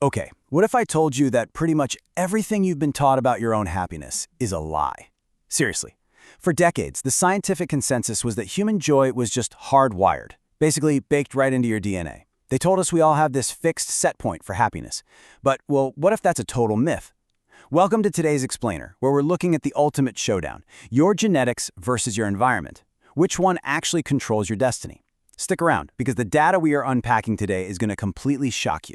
Okay, what if I told you that pretty much everything you've been taught about your own happiness is a lie? Seriously. For decades, the scientific consensus was that human joy was just hardwired, basically baked right into your DNA. They told us we all have this fixed set point for happiness. But, well, what if that's a total myth? Welcome to today's Explainer, where we're looking at the ultimate showdown, your genetics versus your environment. Which one actually controls your destiny? Stick around, because the data we are unpacking today is going to completely shock you.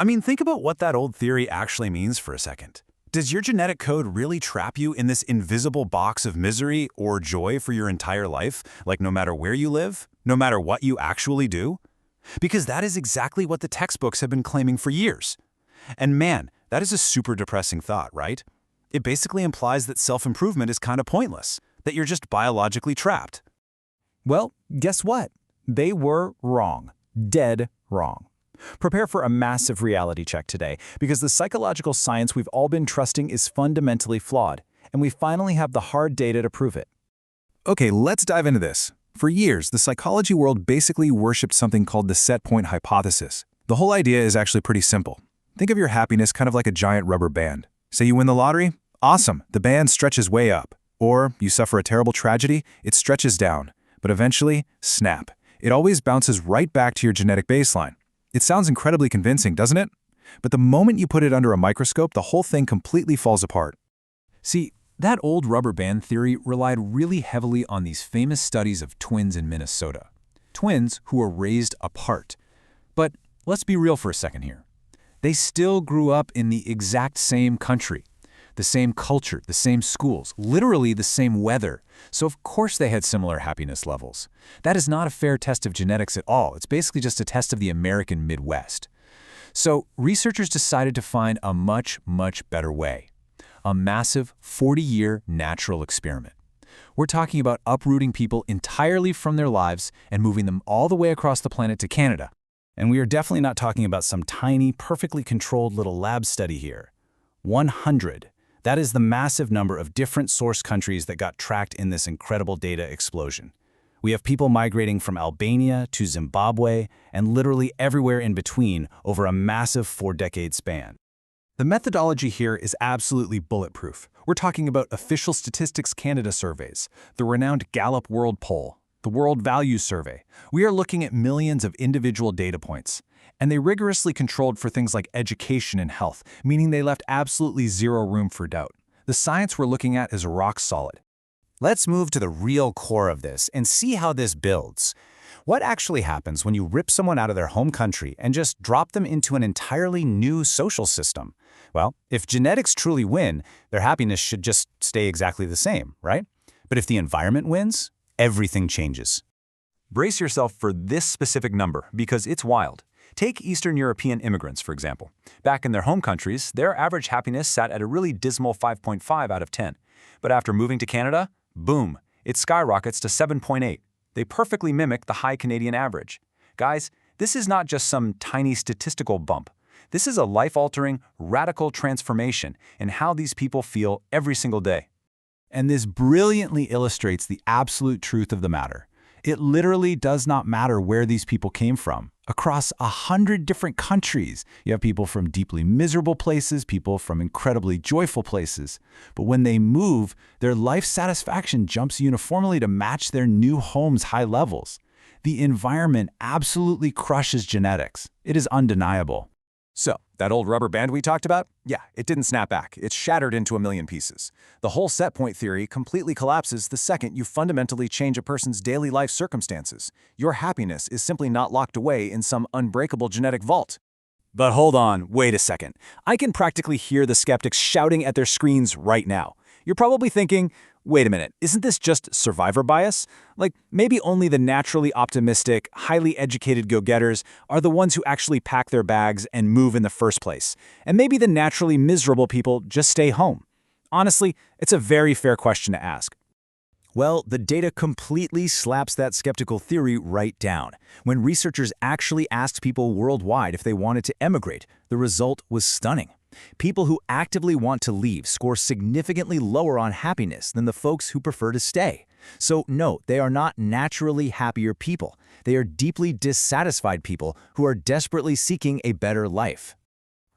I mean, think about what that old theory actually means for a second. Does your genetic code really trap you in this invisible box of misery or joy for your entire life, like no matter where you live, no matter what you actually do? Because that is exactly what the textbooks have been claiming for years. And man, that is a super depressing thought, right? It basically implies that self-improvement is kind of pointless, that you're just biologically trapped. Well, guess what? They were wrong. Dead wrong. Prepare for a massive reality check today, because the psychological science we've all been trusting is fundamentally flawed, and we finally have the hard data to prove it. Okay, let's dive into this. For years, the psychology world basically worshipped something called the set point hypothesis. The whole idea is actually pretty simple. Think of your happiness kind of like a giant rubber band. Say you win the lottery? Awesome, the band stretches way up. Or you suffer a terrible tragedy, it stretches down. But eventually, snap. It always bounces right back to your genetic baseline. It sounds incredibly convincing, doesn't it? But the moment you put it under a microscope, the whole thing completely falls apart. See, that old rubber band theory relied really heavily on these famous studies of twins in Minnesota. Twins who were raised apart. But let's be real for a second here. They still grew up in the exact same country, the same culture, the same schools, literally the same weather. So of course they had similar happiness levels. That is not a fair test of genetics at all. It's basically just a test of the American Midwest. So researchers decided to find a much, much better way. A massive 40-year natural experiment. We're talking about uprooting people entirely from their lives and moving them all the way across the planet to Canada. And we are definitely not talking about some tiny, perfectly controlled little lab study here. 100. That is the massive number of different source countries that got tracked in this incredible data explosion. We have people migrating from Albania to Zimbabwe and literally everywhere in between over a massive 4-decade span. The methodology here is absolutely bulletproof. We're talking about official Statistics Canada surveys, the renowned Gallup World Poll, the World Values Survey. We are looking at millions of individual data points. And they rigorously controlled for things like education and health, meaning they left absolutely zero room for doubt. The science we're looking at is rock solid. Let's move to the real core of this and see how this builds. What actually happens when you rip someone out of their home country and just drop them into an entirely new social system? Well, if genetics truly win, their happiness should just stay exactly the same, right? But if the environment wins, everything changes. Brace yourself for this specific number, because it's wild. Take Eastern European immigrants, for example. Back in their home countries, their average happiness sat at a really dismal 5.5 out of 10. But after moving to Canada, boom, it skyrockets to 7.8. They perfectly mimic the high Canadian average. Guys, this is not just some tiny statistical bump. This is a life-altering, radical transformation in how these people feel every single day. And this brilliantly illustrates the absolute truth of the matter. It literally does not matter where these people came from. Across 100 different countries, you have people from deeply miserable places, people from incredibly joyful places. But when they move, their life satisfaction jumps uniformly to match their new home's high levels. The environment absolutely crushes genetics. It is undeniable. So, that old rubber band we talked about? Yeah, it didn't snap back. It shattered into a million pieces. The whole set point theory completely collapses the second you fundamentally change a person's daily life circumstances. Your happiness is simply not locked away in some unbreakable genetic vault. But hold on, wait a second. I can practically hear the skeptics shouting at their screens right now. You're probably thinking, wait a minute, isn't this just survivor bias? Like, maybe only the naturally optimistic, highly educated go-getters are the ones who actually pack their bags and move in the first place. And maybe the naturally miserable people just stay home. Honestly, it's a very fair question to ask. Well, the data completely slaps that skeptical theory right down. When researchers actually asked people worldwide if they wanted to emigrate, the result was stunning. People who actively want to leave score significantly lower on happiness than the folks who prefer to stay. So no, they are not naturally happier people. They are deeply dissatisfied people who are desperately seeking a better life.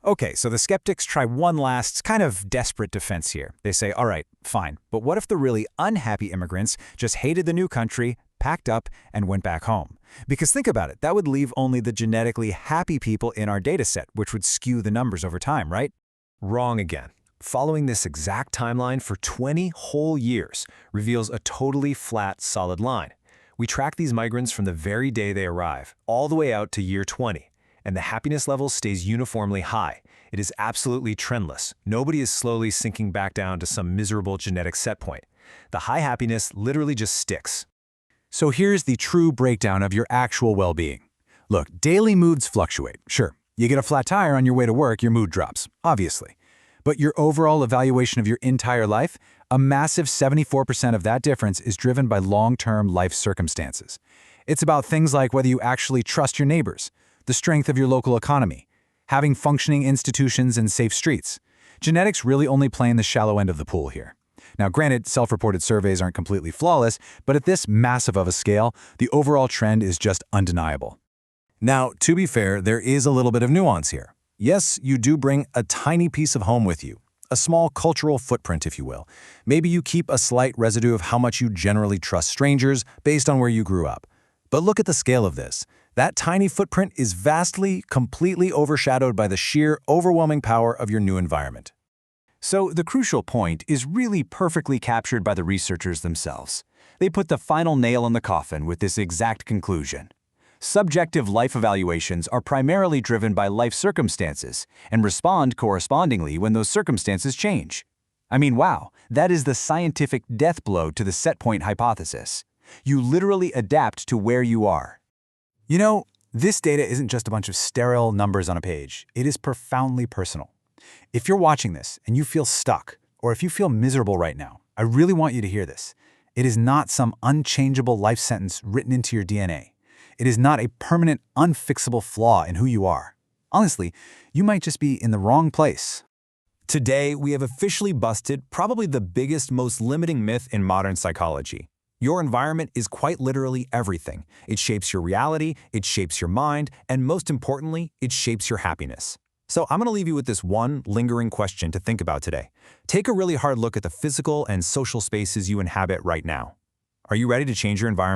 Okay, so the skeptics try one last, kind of desperate defense here. They say, all right, fine, but what if the really unhappy immigrants just hated the new country, packed up, and went back home? Because think about it, that would leave only the genetically happy people in our dataset, which would skew the numbers over time, right? Wrong again. Following this exact timeline for 20 whole years reveals a totally flat, solid line. We track these migrants from the very day they arrive, all the way out to year 20. And the happiness level stays uniformly high. It is absolutely trendless. Nobody is slowly sinking back down to some miserable genetic set point. The high happiness literally just sticks. So here's the true breakdown of your actual well-being. Look, daily moods fluctuate. Sure, you get a flat tire on your way to work, your mood drops, obviously. But your overall evaluation of your entire life, a massive 74% of that difference is driven by long-term life circumstances. It's about things like whether you actually trust your neighbors, the strength of your local economy, having functioning institutions and safe streets. Genetics really only play in the shallow end of the pool here. Now, granted, self-reported surveys aren't completely flawless, but at this massive of a scale, the overall trend is just undeniable. Now, to be fair, there is a little bit of nuance here. Yes, you do bring a tiny piece of home with you, a small cultural footprint, if you will. Maybe you keep a slight residue of how much you generally trust strangers based on where you grew up. But look at the scale of this. That tiny footprint is vastly, completely overshadowed by the sheer, overwhelming power of your new environment. So the crucial point is really perfectly captured by the researchers themselves. They put the final nail in the coffin with this exact conclusion. Subjective life evaluations are primarily driven by life circumstances and respond correspondingly when those circumstances change. I mean, wow, that is the scientific death blow to the set point hypothesis. You literally adapt to where you are. You know, this data isn't just a bunch of sterile numbers on a page. It is profoundly personal. If you're watching this and you feel stuck, or if you feel miserable right now, I really want you to hear this. It is not some unchangeable life sentence written into your DNA. It is not a permanent, unfixable flaw in who you are. Honestly, you might just be in the wrong place. Today, we have officially busted probably the biggest, most limiting myth in modern psychology. Your environment is quite literally everything. It shapes your reality, it shapes your mind, and most importantly, it shapes your happiness. So I'm going to leave you with this one lingering question to think about today. Take a really hard look at the physical and social spaces you inhabit right now. Are you ready to change your environment?